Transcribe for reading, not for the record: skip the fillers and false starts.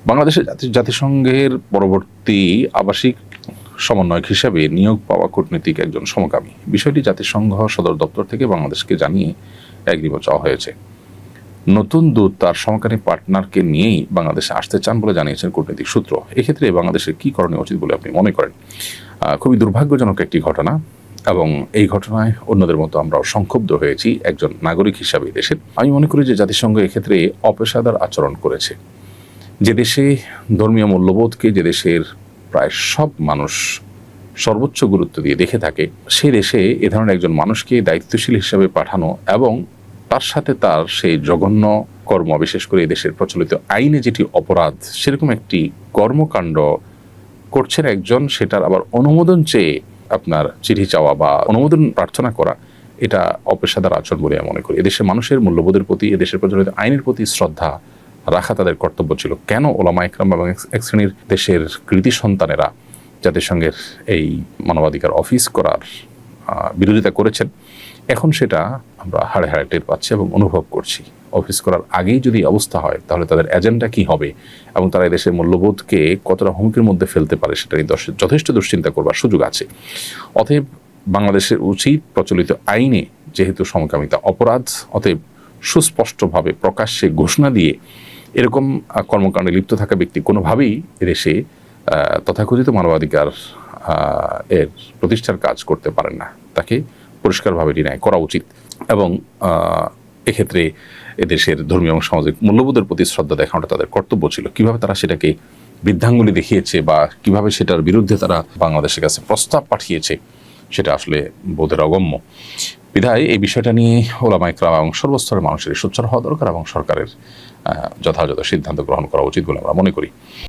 বাংলাদেশের জাতিসংঘের পরবর্তী আবাসিক সমন্বয়ক হিসেবে নিয়োগ পাওয়া কূটনীতিক একজন সমকামী, বিষয়টি জাতিসংঘ সদর দপ্তর থেকে বাংলাদেশকে জানিয়ে এগ্রিমেন্ট চাওয়া হয়েছে। নতুন দূত তার সমকামী পার্টনারকে নিয়েই বাংলাদেশে আসতে চান বলে জানিয়েছেন কূটনৈতিক সূত্র। এক্ষেত্রে বাংলাদেশের কী করণীয় উচিত বলে আপনি মনে করেন? খুবই দুর্ভাগ্যজনক একটি ঘটনা, এবং এই ঘটনায় অন্যদের মতো আমরাও সংক্ষুব্ধ হয়েছি একজন নাগরিক হিসাবে দেশের। আমি মনে করি যে জাতিসংঘ এক্ষেত্রে অপেশাদার আচরণ করেছে। যে দেশে ধর্মীয় মূল্যবোধকে, যে দেশের প্রায় সব মানুষ সর্বোচ্চ গুরুত্ব দিয়ে দেখে থাকে, সে দেশে এ ধরনের একজন মানুষকে দায়িত্বশীল হিসাবে পাঠানো এবং তার সাথে তার সেই জঘন্য কর্ম, বিশেষ করে দেশের প্রচলিত আইনে যেটি অপরাধ, সেরকম একটি কর্মকাণ্ড করছেন একজন, সেটার আবার অনুমোদন চেয়ে আপনার চিঠি চাওয়া বা অনুমোদন প্রার্থনা করা, এটা অপেশাদার আচরণ বলে আমি মনে করি। এদেশের মানুষের মূল্যবোধের প্রতি, এদেশের প্রচলিত আইনের প্রতি শ্রদ্ধা রাখা তাদের কর্তব্য ছিল। কেন ওলামা ইকরাম এবং এক শ্রেণীর দেশের কৃতি সন্তানেরা জাতিসংঘের এই মানবাধিকার অফিস করার বিরোধিতা করেছেন, এখন সেটা আমরা হাড়ে হাড়ে টের পাচ্ছি এবং অনুভব করছি। অফিস করার আগেই যদি অবস্থা হয়, তাহলে তাদের এজেন্ডা কি হবে এবং তারা এই দেশের মূল্যবোধকে কতটা হুমকির মধ্যে ফেলতে পারে, সেটা নিয়ে যথেষ্ট দুশ্চিন্তা করবার সুযোগ আছে। অতএব বাংলাদেশের উচিত, প্রচলিত আইনে যেহেতু সমকামিতা অপরাধ, অতএব সুস্পষ্টভাবে প্রকাশ্যে ঘোষণা দিয়ে এরকম কর্মকাণ্ডে লিপ্ত থাকা ব্যক্তি কোনোভাবেই এদেশে তথাকথিত মানবাধিকার এর প্রতিষ্ঠার কাজ করতে পারেন না। তাকে পরিষ্কারভাবে ডিনাই করা উচিত এবং এক্ষেত্রে এদেশের ধর্মীয় এবং সামাজিক মূল্যবোধের প্রতি শ্রদ্ধা দেখানোটা তাদের কর্তব্য ছিল। কিভাবে তারা সেটাকে বৃদ্ধাঙ্গুলি দেখিয়েছে বা কিভাবে সেটার বিরুদ্ধে তারা বাংলাদেশের কাছে প্রস্তাব পাঠিয়েছে, সেটা আসলে বোধের অগম্য। বিধায় এই বিষয়টা নিয়ে ওলামা ইকরাম এবং সর্বস্তরের মানুষের সোচ্চার হওয়া দরকার এবং সরকারের যথাযথ সিদ্ধান্ত গ্রহণ করা উচিত বলে আমরা মনে করি।